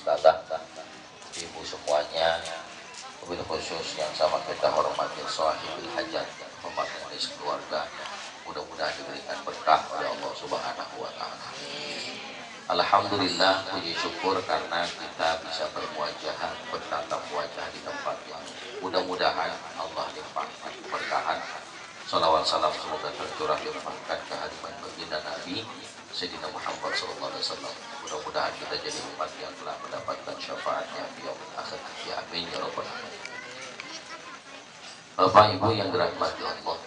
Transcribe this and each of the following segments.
ustazah, ibu semuanya, wabil khusus yang sama kita hormati sahibul hajat, pemanis keluarga, mudah-mudahan diberikan berkah oleh Allah Subhanahu wa Ta'ala. Alhamdulillah, puji syukur karena kita bisa bermuajahan, bertatap wajah di tempat yang mudah-mudahan Allah limpahkan keberkahan. Salawat salam semoga tercurah limpahkan ke hadirat baginda Nabi Sayyidina Muhammad SAW. Mudah-mudahan kita jadi umat yang telah mendapatkan syafaatnya di yaumil akhir. Ya amin ya rabbal alamin. Bapak Ibu yang dirahmati Allah,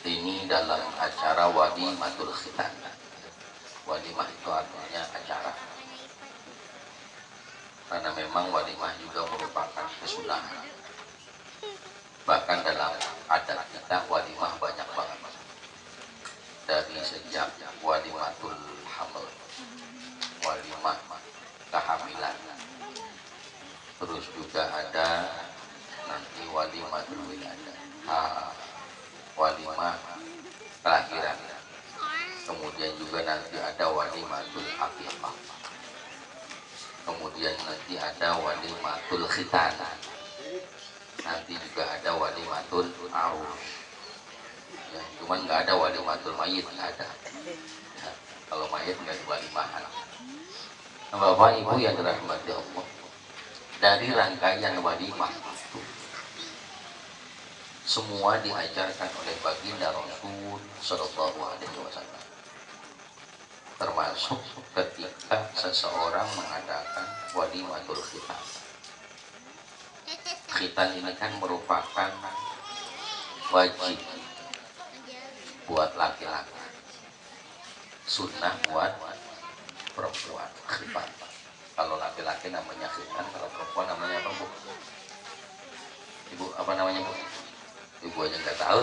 ini dalam acara walimatul khitan. Walimah itu artinya acara, karena memang walimah juga merupakan kesunahan. Bahkan dalam adat kita walimah banyak banget, dari sejak walimatul hamil, walimah kehamilan, terus juga ada nanti walimatul wiladah, walimah kelahiran, kemudian juga nanti ada walimatul aqiqah, kemudian nanti ada walimatul khitan, nanti juga ada walimatul arus. Ya, cuman nggak ada walimatul mayit, nggak ada. Ya, kalau mayit nggak diwalimahan. Nah, Bapak Ibu yang dirahmati Allah, dari rangkaian walimah itu semua diajarkan oleh baginda Rasul Sallallahu Alaihi Wasallam, termasuk ketika seseorang mengadakan walimatul khitan. Khitan ini kan merupakan wajib buat laki-laki, sunnah buat perempuan. Khitan, kalau laki-laki namanya khitan, kalau perempuan namanya apa, Bu? Ibu apa namanya, Bu? Ibu aja nggak tahu.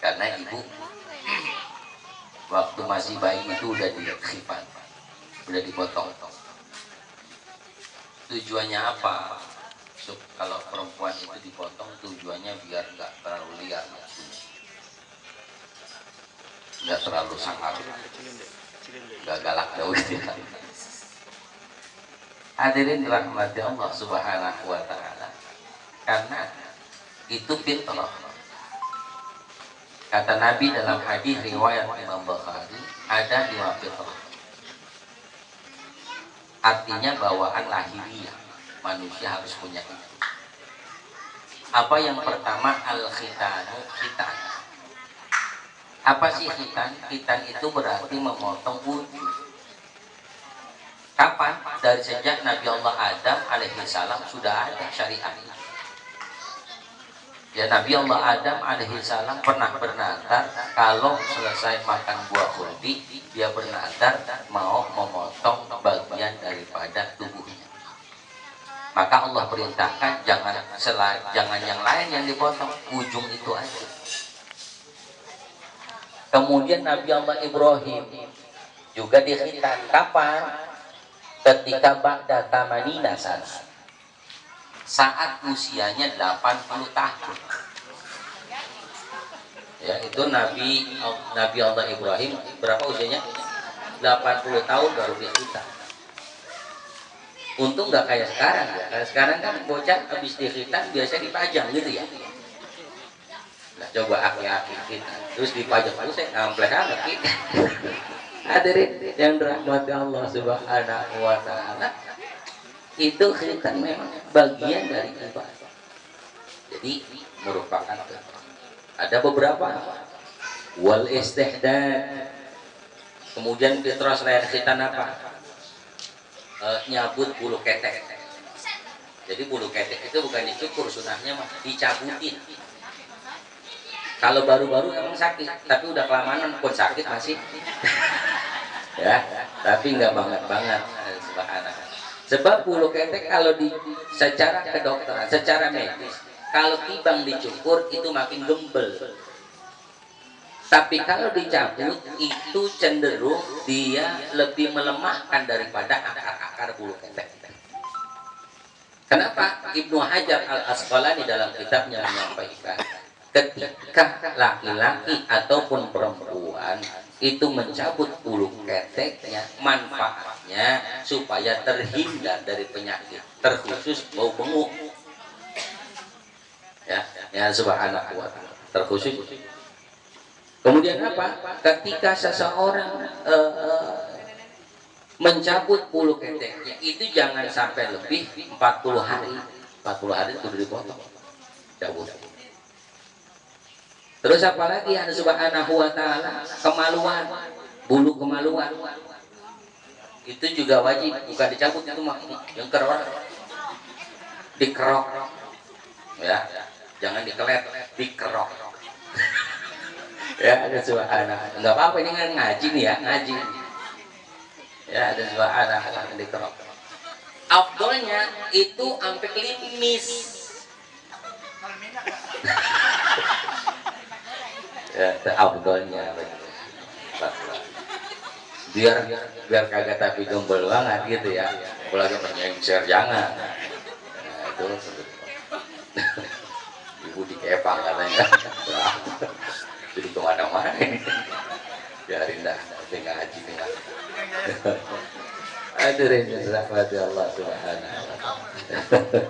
Karena ibu waktu masih bayi itu udah dikhitan, udah dipotong. Tujuannya apa? Kalau perempuan itu dipotong, tujuannya biar nggak terlalu liar, nggak terlalu sangar, nggak galak jauh. Hadirin dirahmati Allah Subhanahu wa Ta'ala, karena itu fitrah. Kata Nabi dalam hadis riwayat Imam Bukhari, ada 2 fitrah. Artinya bawaan lahiriah, manusia harus punya itu. Apa yang pertama? Al-khitanu, khitan. Apa sih khitan? Khitan itu berarti memotong wujud. Kapan? Dari sejak Nabi Allah Adam alaihissalam sudah ada syariat. Ya, Nabi Allah Adam alaihissalam pernah bernadar kalau selesai makan buah khuldi, dia bernadar mau memotong bagian daripada tubuhnya. Maka Allah perintahkan jangan yang lain yang dipotong, ujung itu aja. Kemudian Nabi Allah Ibrahim juga dikhitan. Kapan? Ketika ba'da tamanina sana, saat usianya 80 tahun. Ya, itu Nabi Allah Ibrahim berapa usianya? 80 tahun baru dikhitan. Untung nggak kayak sekarang ya. Karena sekarang kan bocah habis dikhitan biasa dipajang gitu ya. Nah, coba aki-aki kita terus dipajang, saya ngampleh anak kita. Hadirin yang dirahmati Allah Subhanahu wa Ta'ala, itu khitan memang bagian dari ibadah. Jadi merupakan ada beberapa wal istihdad. Kemudian fitrah selain khitan apa? Nyabut bulu ketek. Jadi bulu ketek itu bukan dicukur, sunahnya mah dicabutin. Kalau baru-baru emang sakit, tapi udah kelamaan pun sakit masih. Ya, tapi nggak banget. Subhanallah. Sebab bulu ketek kalau secara kedokteran, secara medis, kalau tibang dicukur itu makin gembel. Tapi kalau dicabut itu cenderung dia lebih melemahkan daripada akar-akar bulu ketek. Kenapa? Ibnu Hajar Al-Asqalani dalam kitabnya menyampaikan, ketika laki-laki ataupun perempuan itu mencabut bulu keteknya, manfaatnya supaya terhindar dari penyakit, terkhusus bau benguk. Ya subhanahu wa ta'ala, terkhusus. Kemudian apa? Ketika seseorang mencabut bulu keteknya, itu jangan sampai lebih 40 hari. 40 hari itu dipotong, cabut. Terus apalagi yang subhanahu wa ta'ala, kemaluan, bulu kemaluan itu juga wajib, bukan dicabut, itu mah yang kerok, dikerok, ya, jangan dikelet, dikerok. Ya ada subhanahu, nggak apa-apa, ini kan ngaji nih ya, ngaji. Ya ada subhanahu, dikerok. Afdolnya itu sampai klimis. Ya, afdolnya biar kagak tapi jomblo banget gitu ya, apalagi menyengsir jangan. Nah, itu ibu dikepang katanya. Jadi kemana-mana biarin dah, tapi ngaji nih lah. Hadirin rahmati Allah subhanahu wa ta'ala.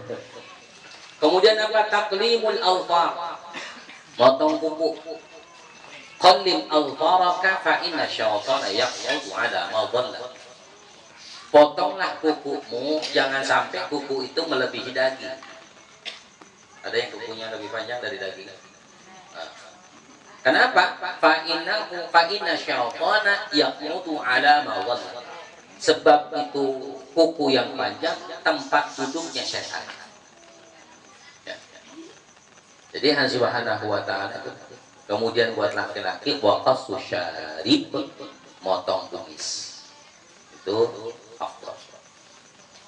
Kemudian apa? Taklimul alfar, motong kuku. Qallim alfaraka fa inna syaitana yaqudu ala ma dhalla. Potonglah kukumu, jangan sampai kuku itu melebihi daging. Ada yang kukunya lebih panjang dari daging. Nah. Kenapa? Fa inna syaitana yaqudu ala ma dhalla. Sebab itu kuku yang panjang tempat duduknya syaitan. Ya. Jadi Allah Subhanahu wa ta'ala itu. Kemudian buat laki-laki waqasu syarib, motong kumis. Itu afdal.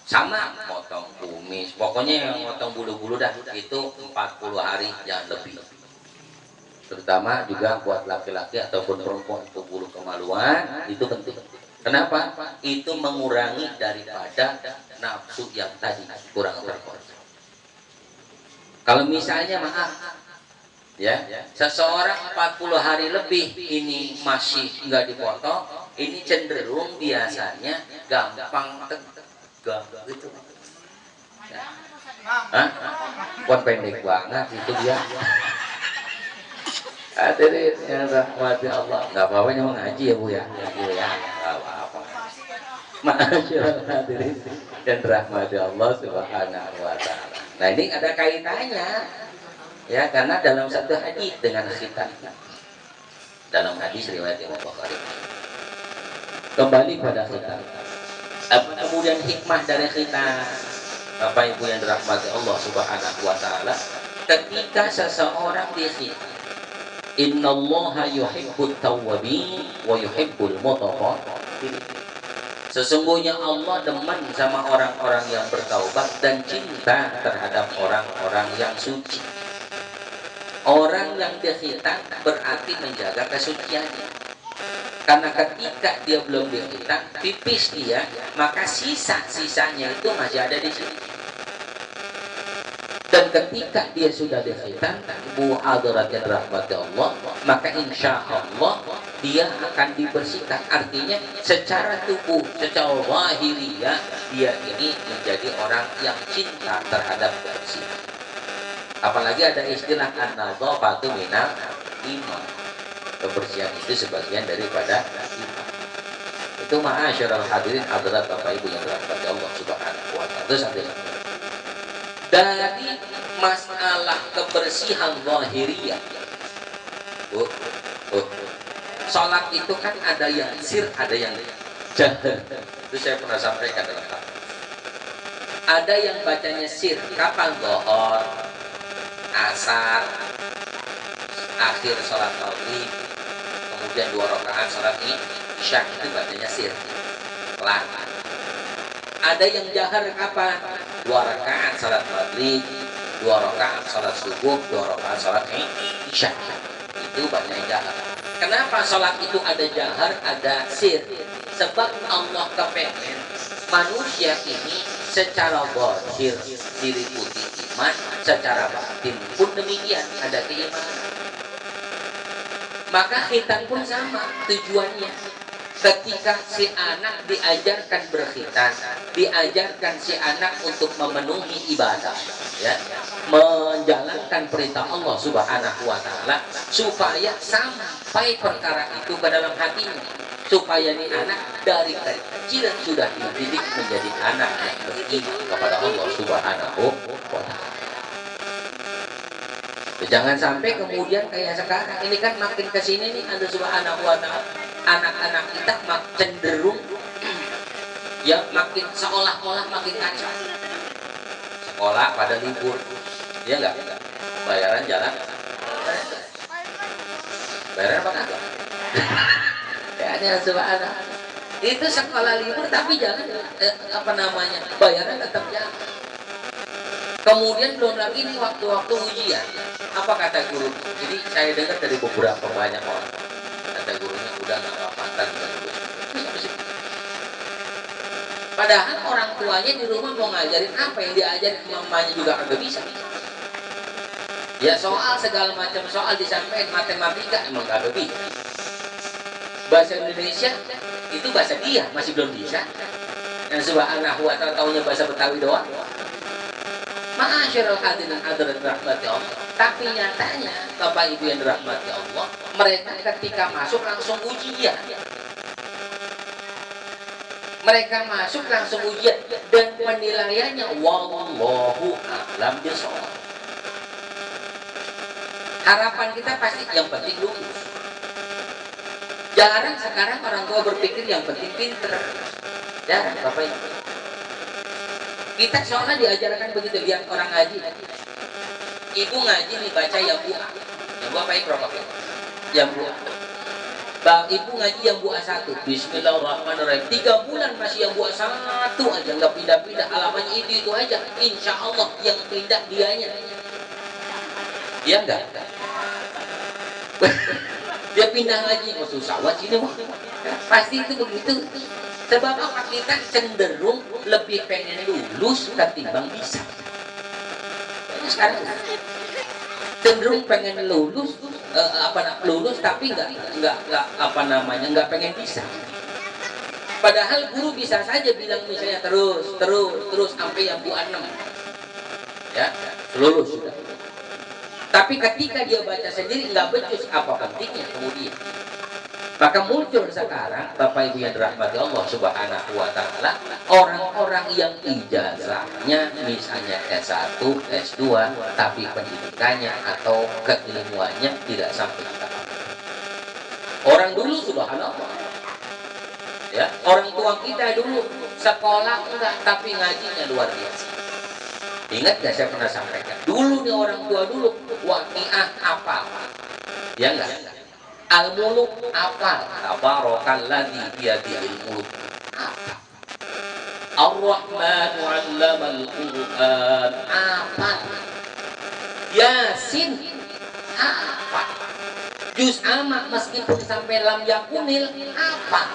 Sama motong kumis. Pokoknya yang motong bulu-bulu dah itu 40 hari jangan lebih. Terutama juga buat laki-laki ataupun perempuan itu bulu kemaluan itu penting. Kenapa? Itu mengurangi daripada nafsu yang tadi kurang terkontrol. Kalau misalnya maaf ya, seseorang 40 hari lebih ini masih nggak dipotong, ini cenderung biasanya gampang tegang gitu. Ya. Hah? Bukan pendek banget itu dia. Hadirin yang rahmati Allah, nggak apa-apa cuma ngaji ya bu ya, nggak apa-apa. Masyaallah hadirin dan rahmati Allah subhanahu wa ta'ala. Nah ini ada kaitannya. Ya, karena dalam satu hadis dengan khitan. Dalam hadis riwayat Imam Bukhari. Kembali pada khitan. Kemudian hikmah dari khitan. Bapak Ibu yang dirahmati Allah Subhanahu wa taala, ketika seseorang dikhitan, innallaha yuhibbut tawwabin wa yuhibbul mutatahhirin. Sesungguhnya Allah demen sama orang-orang yang bertaubat dan cinta terhadap orang-orang yang suci. Orang yang dikhitan berarti menjaga kesuciannya. Karena ketika dia belum dikhitan, pipis dia, maka sisa-sisanya itu masih ada di sini. Dan ketika dia sudah dikhitan, bu hadirin rahmati Allah, maka insya Allah dia akan dibersihkan. Artinya secara tubuh, secara lahiriah, dia ini menjadi orang yang cinta terhadap kebersihan. Apalagi ada istilah an-nadhafatu minal iman. Kebersihan itu sebagian daripada iman. Itu ma'asyiral hadirin hadirat Bapak Ibu yang dirahmati Allah Subhanahu wa ta'ala. Terus ada dari masalah kebersihan zahiriyah. Salat itu kan ada yang sir, ada yang jahar. Itu saya pernah sampaikan dalam hal. Ada yang bacanya sir, kapan zuhur, asar, akhir sholat maghrib, kemudian 2 rakaat sholat isya, itu bacanya sir, pelan. Ada yang jahar kapan? 2 rakaat sholat maghrib, 2 rakaat sholat subuh, 2 rakaat sholat isya, itu bacanya jahar. Kenapa sholat itu ada jahar, ada sir? Sebab Allah kepengen manusia ini secara zahir diliputi iman, secara batin pun demikian ada keimanan. Maka khitan pun sama tujuannya. Ketika si anak diajarkan berkhitan, diajarkan si anak untuk memenuhi ibadah, ya, menjalankan perintah Allah Subhanahu wa taala, supaya sampai perkara itu ke dalam hatinya, supaya nih anak dari kecil sudah dididik menjadi anak yang beriman kepada Allah Subhanahu wa taala. Jangan sampai kemudian kayak sekarang ini kan makin kesini nih ada Subhanahu wa taala, anak-anak kita cenderung yang makin seolah-olah makin kacau. Sekolah pada libur, ya enggak? Bayaran jalan, bayaran apa kagak? Kayaknya Subhanallah. Itu sekolah libur tapi jalan bayaran tetap jalan. Kemudian belum lagi nih waktu-waktu ujian. Apa kata guru? Jadi saya dengar dari beberapa banyak orang. Kata gurunya udah nggak apa-apa kan. Padahal orang tuanya di rumah mau ngajarin apa yang diajarin mamanya juga kagak bisa. Ya soal segala macam soal disampaikan, matematika emang kagak bisa. Bahasa Indonesia itu bahasa dia masih belum bisa. Yang Subhanahu wa taala taunya bahasa Betawi doang. Ma'asyiral hadirin hadirat rahmati Allah. Tapi nyatanya Bapak Ibu yang dirahmati Allah, mereka ketika masuk langsung ujian. Mereka masuk langsung ujian dan penilaiannya wallahu a'lam bishawab. Harapan kita pasti yang penting lulus. Jarang sekarang orang tua berpikir yang penting pinter. Jarang Bapak Ibu. Kita soalnya diajarkan begitu, lihat orang ngaji. Ibu ngaji nih baca yang buah. Yang buah apa ikhra Bapak? Yang buah. Bang ibu ngaji yang buah 1. Bismillahirrahmanirrahim. 3 bulan masih yang buah 1 aja, nggak pindah-pindah. Halamannya itu aja. Insya Allah yang pindah dianya. Iya enggak? Dia pindah lagi. Oh susah banget ini mah. Pasti itu begitu. Sebab apa? Kita cenderung lebih pengen lulus ketimbang bisa. Sekarang cenderung pengen lulus, lulus tapi nggak pengen bisa. Padahal guru bisa saja bilang misalnya terus sampai yang buah 6, ya lulus sudah. Tapi ketika dia baca sendiri nggak becus, apa pentingnya kemudian? Maka muncul sekarang Bapak Ibu yang dirahmati Allah Subhanahu wa taala, orang-orang yang ijazahnya misalnya S1, S2 tapi pendidikannya atau keilmuannya tidak sampai ke tahap. Orang dulu subhanallah. Ya, orang tua kita dulu sekolah enggak tapi ngajinya luar biasa. Ingat gak saya pernah sampaikan? Dulu nih orang tua dulu waqiah apa? Ya enggak? Al-muluk apal, tabarakalladzi biyadihil muluk apal. Ar-Rahmanu 'allamal Qur'an apal. Yasin apal. Juz amma meskipun sampai lam yakunil apal.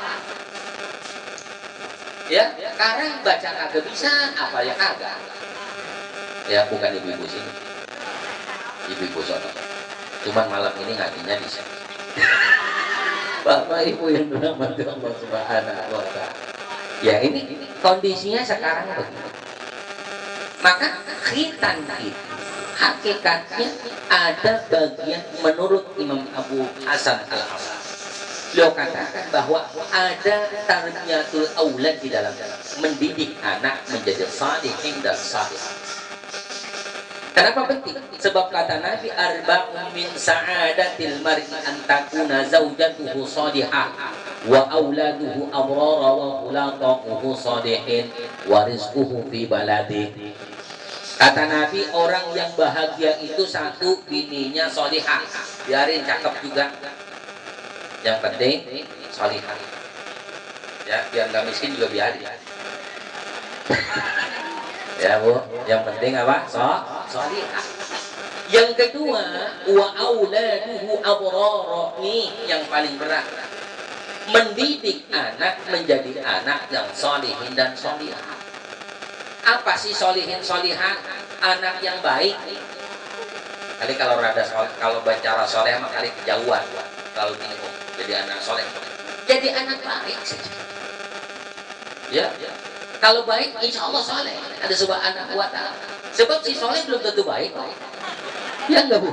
Ya, sekarang baca kagak bisa, apa ya kagak. Ya bukan ibu-ibu sini. Ibu-ibu sono. Cuman malam ini ngajinya di sini. Bapak Ibu yang dirahmati Allah Subhanahu wa taala. Ya ini kondisinya sekarang begitu. Maka khitan itu hakikatnya ada bagian menurut Imam Abu Hasan Al-Asy'ari. Beliau katakan bahwa ada tarbiyatul aulad di dalam mendidik anak menjadi salihin dan salih. Kenapa penting? Sebab kata Nabi arba'un min sa'adatil mar'i an takuna zaujatuhu salihah wa auladuhu abrara wa khulaqahu salihin wa rizquhu fi baladi. Kata Nabi orang yang bahagia itu satu, bininya salihah. Biarin cakep juga. Yang penting salihah. Ya, biar enggak miskin juga biarin. Ya Bu, yang penting apa? Salihah. Yang kedua, wa auladuhu abrara. Nih yang paling berat. Mendidik anak menjadi anak yang solihin dan solihah. Apa sih solihin solihah? Anak yang baik. Kali kalau bicara soleh mah kali kejauhan. kalau bingung jadi anak soleh, jadi anak baik saja. Ya, kalau baik insya Allah soleh. Ada sebab anak wa ta'ala. Sebab si soleh belum tentu baik kok. Ya enggak bu?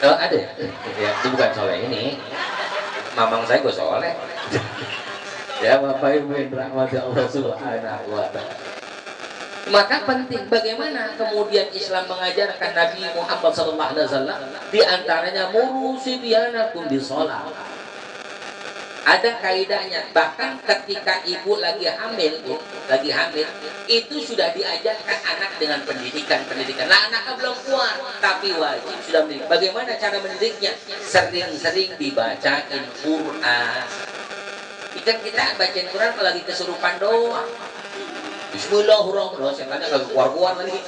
Oh, ada ya? Itu bukan soleh ini. Mamang saya gue soleh. Ya Bapak Ibu yang dirahmati Allah Subhanahu wa ta'ala. Maka penting bagaimana kemudian Islam mengajarkan Nabi Muhammad SAW di antaranya muru sibyanakum bisolat. Ada kaidahnya, bahkan ketika ibu lagi hamil itu sudah diajarkan anak dengan pendidikan. Nah, anaknya belum kuat tapi wajib sudah mendidik. Bagaimana cara mendidiknya? Sering-sering dibacain Quran. Ikan kita bacain Quran kalau lagi kesurupan doang. Bismillahirrahmanirrahim. Setannya kagak keluar-keluar lagi.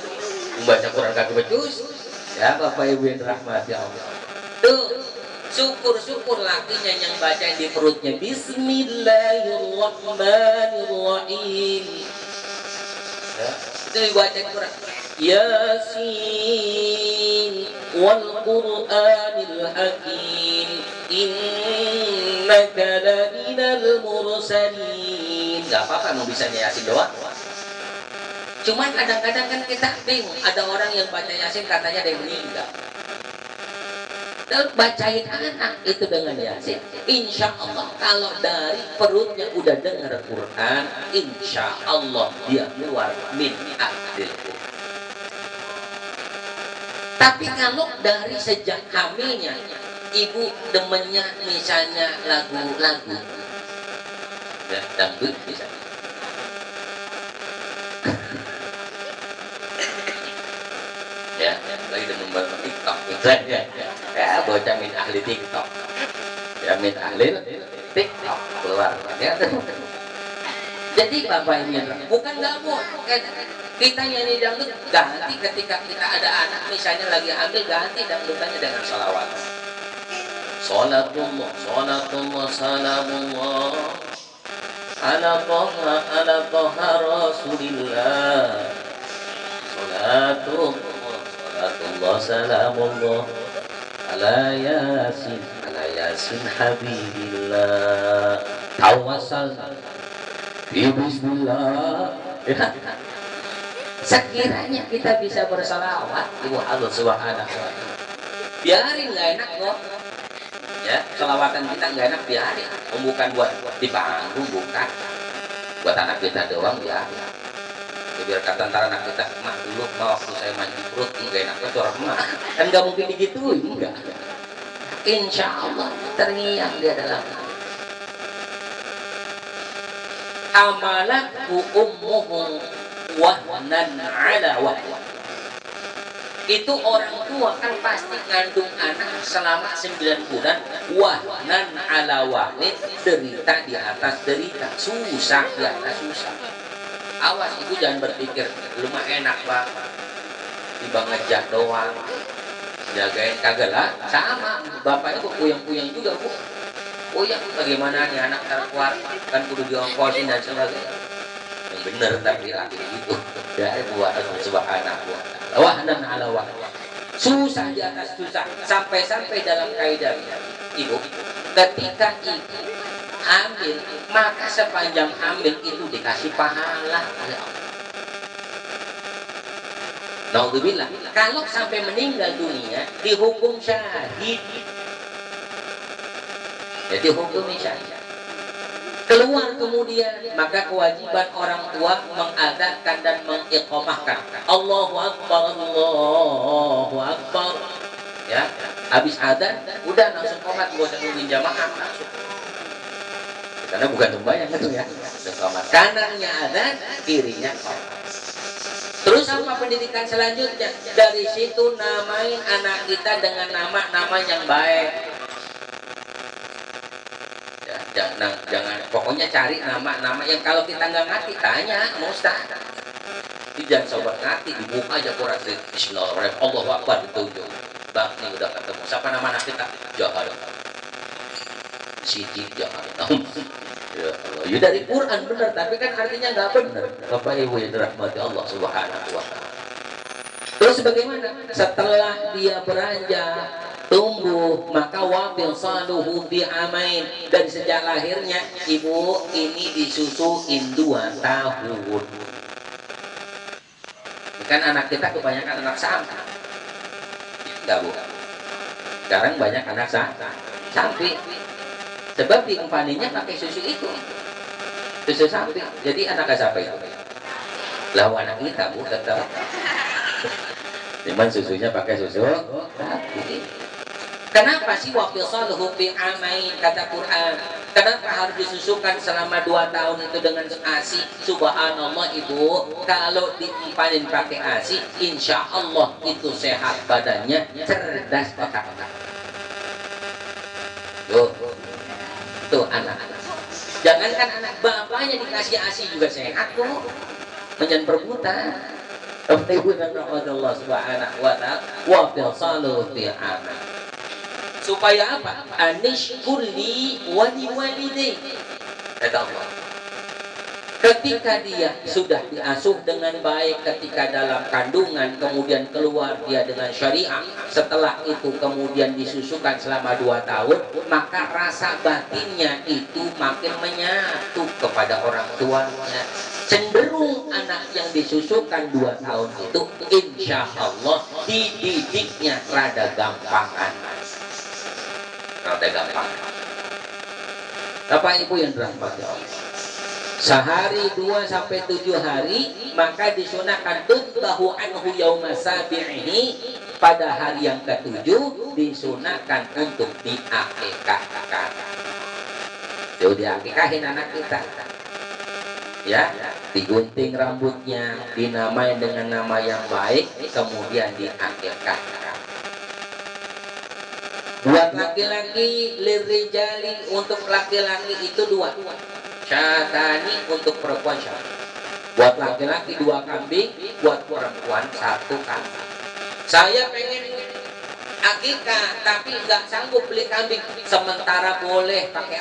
Membaca Quran kagak becus. Ya Bapak Ibu yang dirahmati Allah. Tuh, syukur-syukur lakinya yang baca di perutnya Bismillahirrahmanirrahim. Ya, itu dibaca Quran. Yasin wal Qur'anil Hakim. Innaka laminal mursalin. Gak apa-apa mau bisa Yasin doang. Cuman kadang-kadang kan kita bingung, ada orang yang baca Yasin katanya ada yang meninggal. Dan bacain anak itu dengan Yasin. Insya Allah kalau dari perutnya udah dengar Quran, insya Allah dia keluar min ahdil. Tapi kalau dari sejak hamilnya ibu demennya misalnya lagu-lagu ya, dangdut misalnya, ya lagi demen banget TikTok misalnya, ya bocah min ahli TikTok, ya min ahli TikTok keluar ya. Jadi Bapak ini bukan gabung kita nyanyi dangdut, ganti ketika kita ada anak misalnya lagi hamil, ganti dangdutannya dengan sholawat. Salatullah, salatullah, salamullah ala toha rasulillah. Salatullah, salamullah ala yasin habibillah. Tawassal bismillah. Sekiranya kita bisa bersalawat Ibu Allah Subhanahu wa ta'ala, biarin nggak enak kok. Ya, selawatan kita nggak enak biarin. Bukan buat di panggung, bukan. Buat anak kita doang ya. Biar kata antara anak kita, mak dulu waktu saya mandi perut nggak enak tuh orang emak. Kan nggak mungkin digituin, enggak. Insya Allah terngiang dia dalam amalatku ummuhu wahnan ala wahwan. Itu orang tua kan pasti ngandung anak selama 9 bulan wahnan ala wahnin, derita di atas derita, susah di atas susah. Awas ibu jangan berpikir lu mah enak banget tiba ngejak doang jagain, kagak lah. Sama bapak itu puyeng-puyeng juga bu. Puyeng bagaimana nih anak terkeluar kan kudu diongkosin dan sebagainya. Yang bener tapi lagi gitu ya buat subhanahu wa ta'ala wahnan ala wahnan, susah di atas susah. Sampai dalam kaidah ibu ketika ibu hamil maka sepanjang hamil itu dikasih pahala oleh Allah. Naudzubillah, kalau sampai meninggal dunia dihukum syahid, jadi hukum syahid. Keluar kemudian maka kewajiban orang tua mengadzankan dan mengiqamahkan Allahu Akbar, Allahu Akbar. Ya, habis adzan udah langsung qomat, gak usah nungguin jamaah langsung. Karena bukan sembahyang itu ya. Kanannya adzan, kirinya qomat. Terus apa pendidikan selanjutnya? Dari situ namain anak kita dengan nama-nama yang baik. Jangan pokoknya cari nama-nama yang kalau kita nggak ngerti tanya sama ustaz. Jangan sobat ngerti, dibuka aja Quran Bismillahirrahmanirrahim, Allahu Akbar ditunjuk. Bang, ini udah ketemu. Siapa nama anak kita? Jahar. Siti Jahar. Ya Allah, ya dari Quran benar, tapi kan artinya nggak benar. Bapak Ibu yang dirahmati Allah Subhanahu wa ta'ala. Terus Terus bagaimana? Setelah dia beranjak tumbuh, maka wabil saluhu bi amain, dan sejak lahirnya ibu ini disusuin 2 tahun. Kan anak kita kebanyakan anak sapi, enggak bu? Sekarang banyak anak sapi, sebab diumpaninya pakai susu itu, susu sapi. Jadi anak siapa itu? Lah anak kita bu, tetap. Cuman susunya pakai susu sapi. Kenapa sih wafil saluhu bi amain kata Quran? Kenapa harus disusukan selama 2 tahun itu dengan ASI? Subhanallah ibu, kalau diimpanin pakai ASI, insya Allah itu sehat badannya, cerdas otak-otak. Tuh anak-anak. Jangankan anak bapaknya dikasih ASI juga sehat tuh, menjan perbutan. Ibu dan Allah subhanahu wa ta'ala wafil saluhu bi amain. Supaya apa? Anishkurli wali walidai. Kata Allah. Ketika dia sudah diasuh dengan baik ketika dalam kandungan, kemudian keluar dia dengan syariah, setelah itu kemudian disusukan selama 2 tahun, maka rasa batinnya itu makin menyatu kepada orang tuanya. Cenderung anak yang disusukan 2 tahun itu insya Allah dididiknya rada gampangan. Rada gampang. Bapak Ibu yang dirahmati Allah, sehari 2 sampai 7 hari maka disunahkan tudbahu anhu yauma sabi'ihi, pada hari yang ke-7 disunahkan untuk diakikahkan. Jadi diakikahin anak kita, ya, digunting rambutnya, dinamai dengan nama yang baik, kemudian diakikahkan. Buat laki-laki lirijali, untuk laki-laki itu 2 syatani, untuk perempuan syatani. Buat laki-laki 2 kambing, buat perempuan 1 kambing. Saya pengen akikah tapi nggak sanggup beli kambing, sementara boleh pakai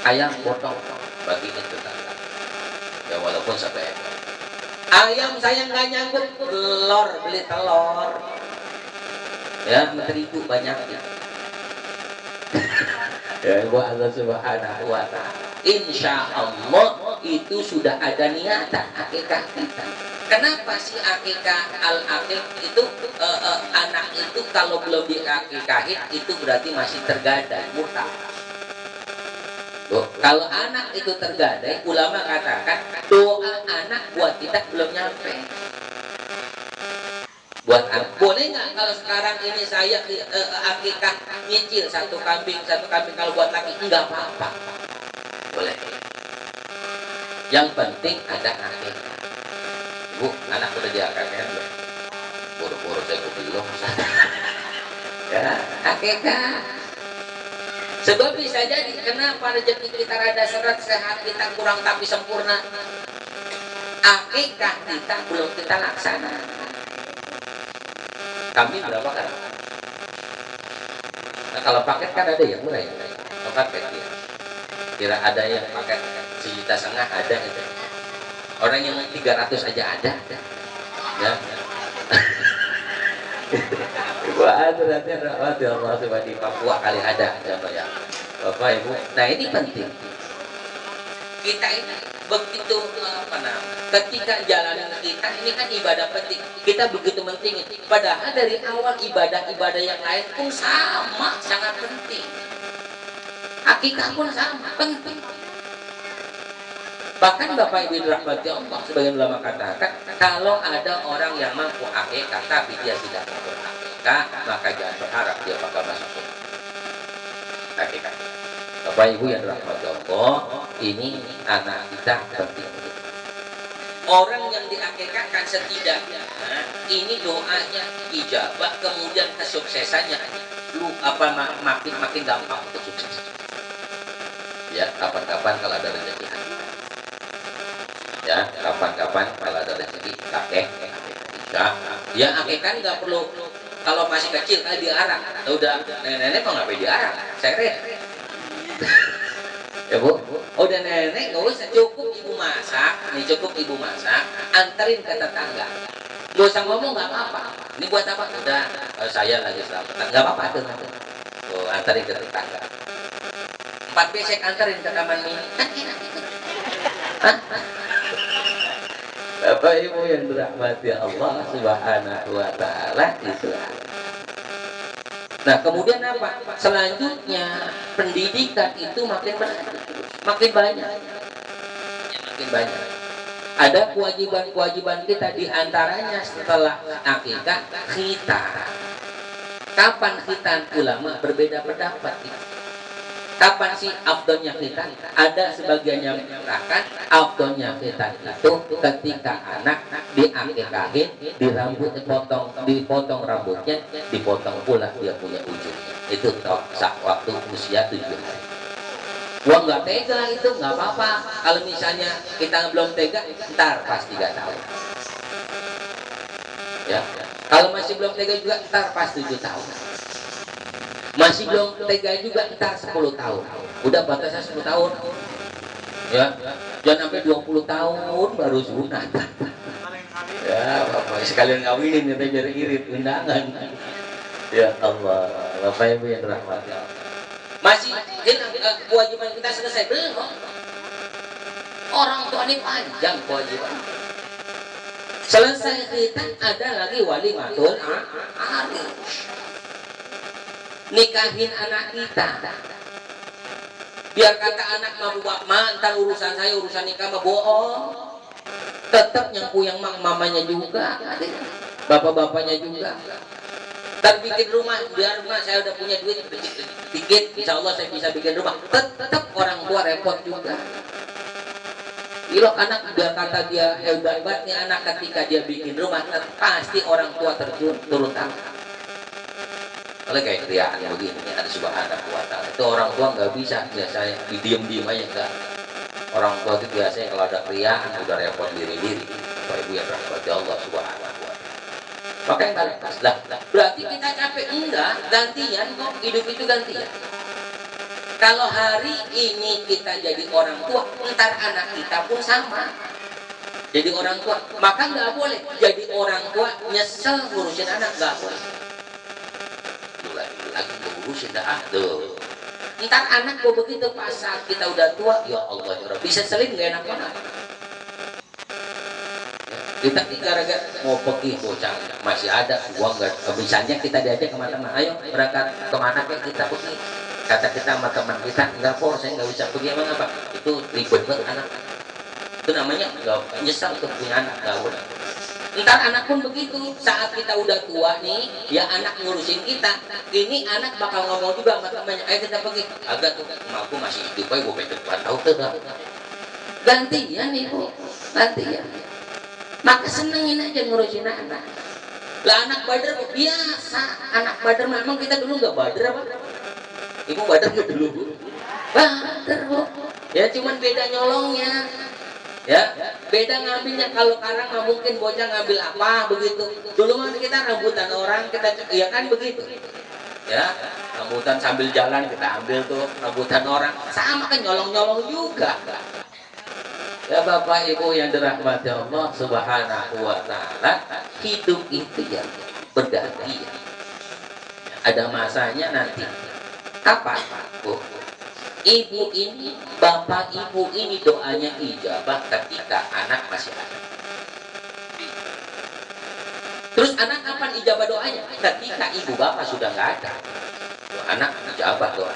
ayam potong bagi itu tanda. Ya walaupun 1 ekor. Ayam saya nggak nyanggup, beli telur. Ya, terigu banyaknya. Ya, Allah subhanahu wa ta'ala. Insya Allah itu sudah ada niatan akikah kita. Kenapa sih akikah al-akik itu anak itu kalau belum diakikahin itu berarti masih tergadai, murtad. Kalau anak itu tergadai, ulama katakan doa anak buat kita belum nyampe. Buat anak boleh nggak kalau sekarang ini saya akikah nyicil 1 kambing kalau buat laki nggak apa-apa, boleh. Yang penting ada akikah. Bu, anak udah diakikahkan belum? Buru-buru saya belum. Ya, akikah. Sebab bisa jadi kenapa rezeki kita rada seret, sehat kita kurang tapi sempurna, akikah kita belum kita laksanakan. Kami berapa kan? Nah, kalau paket kan ada yang murah ya, paket ya. Kira ada yang paket 1,5 juta ada gitu. Orang yang 300 aja ada. Ya. Wah, berarti rahmat Allah subhanahu di Papua kali ada contoh ya. Bapak Ibu. Nah, ini penting. Kita ini begitu ketika jalanan kita ini kan ibadah penting, kita begitu penting, padahal dari awal ibadah-ibadah yang lain pun sama sangat penting, akikah pun sama penting. Bahkan Bapak Ibu dirahmati Allah, sebagian ulama katakan kalau ada orang yang mampu akikah tapi dia tidak mampu akikah, maka jangan berharap dia bakal masuk akikah. Bapak Ibu yang dirahmati Allah, ini anak kita penting. Orang yang diakikahkan setidaknya ini doanya ijabah, kemudian kesuksesannya makin gampang untuk sukses. Ya, kapan-kapan kalau ada rezeki. Ya, kapan-kapan kalau ada rezeki kakek bisa. Ya, akikah nggak perlu kalau masih kecil diarah. Udah nenek-nenek kok nggak boleh diarah, seret. Ya Bu, udah nenek nggak usah, cukup ibu masak, nih cukup ibu masak, anterin ke tetangga. Gak usah ngomong, nggak apa-apa. Ini buat apa? Udah, saya lagi selamatan, nggak apa-apa tuh. Tuh, anterin ke tetangga. 4 besek anterin ke taman mini, kan enak itu. Hah? Bapak Ibu yang dirahmati Allah Subhanahu wa taala itu. Nah, kemudian apa? Selanjutnya pendidikan itu makin banyak. Makin banyak. Ada kewajiban-kewajiban kita, di antaranya setelah akikah khitan. Kapan khitan? Ulama berbeda pendapat. Kapan sih afdolnya khitan? Ada sebagian yang mengatakan afdolnya khitan itu ketika anak diakikahin, dipotong rambutnya, dipotong pula dia punya ujungnya. Itu saat waktu usia 7 hari. Gua nggak tega itu, nggak apa-apa. Kalau misalnya kita belum tega, ntar pas 3 tahun. Ya, kalau masih belum tega juga, ntar pas 7 tahun. Masih belum tega juga, ntar 10 tahun. Udah batasnya 10 tahun. Ya, jangan sampai 20 tahun baru sunat. Ya, Bapak sekalian ngawinin, kita biar irit undangan. Ya Allah, Bapak Ibu yang dirahmati Allah. Masih kewajiban kita selesai belum? Orang tua ini panjang kewajiban. Selesai kita ada lagi walimatul arus. Nikahin anak kita. Biar kata anak mah ntar urusan saya, urusan nikah mah bohong. Tetap yang mamanya juga, bapak-bapaknya juga. Dan bikin rumah, biar rumah saya udah punya duit bikin, insya Allah saya bisa bikin rumah. Tetap orang tua repot juga. Ilok anak juga kata dia hebatnya anak ketika dia bikin rumah, pasti orang tua turun tangan. Oleh kayak kriaan begini, ada Subhanahu wa ta'ala. Itu orang tua nggak bisa biasanya diem aja, enggak. Orang tua itu biasanya kalau ada kriaan udah repot diri. Bapak Ibu yang rahmati Allah Subhanahu wa ta'ala. Makanya nggak lepas lah. Berarti kita capek? Enggak, gantian kok. Hidup itu gantian. Kalau hari ini kita jadi orang tua, ntar anak kita pun sama. Jadi orang tua, maka nggak boleh jadi orang tua nyesel ngurusin anak, nggak boleh. Lagi ngurusin dah tuh. Ntar anak gue begitu pas saat kita udah tua, ya Allah ya Rabbi, bisa selin nggak enak banget. Kita gara-gara mau pergi bocah masih ada uang nggak, misalnya kita diajak kemana-mana, ayo berangkat kemana kayak kita pergi, kata kita sama teman kita, enggak po, saya nggak bisa pergi, emang apa? Itu ribet banget anak. Itu namanya nggak nyesal tuh punya anak, nggak boleh. Ntar anak pun begitu, saat kita udah tua nih, ya anak ngurusin kita, ini anak bakal ngomong juga sama temannya, ayo kita pergi, agak tuh aku masih hidup aja, gue pengen tahu tuh gantian ibu, gantian. Maka senengin aja ngurusin anak. Lah anak bader biasa, anak bader memang kita dulu nggak bader apa? Ibu bader nggak dulu? Bader bu. Ya cuman beda nyolongnya. Ya, beda ngambilnya. Kalau sekarang nggak mungkin bocah ngambil apa begitu. Dulu mah kita rambutan orang, kita ya kan begitu. Ya, rambutan sambil jalan kita ambil tuh rambutan orang. Sama kan nyolong-nyolong juga. Ya Bapak Ibu yang dirahmati Allah Subhanahu wa ta'ala, hidup itu ya berganti. Ada masanya nanti. Kapan? Bu? Ibu ini, bapak ibu ini doanya ijabah ketika anak masih ada. Terus anak kapan ijabah doanya? Ketika ibu bapak sudah nggak ada. Anak ijabah doa.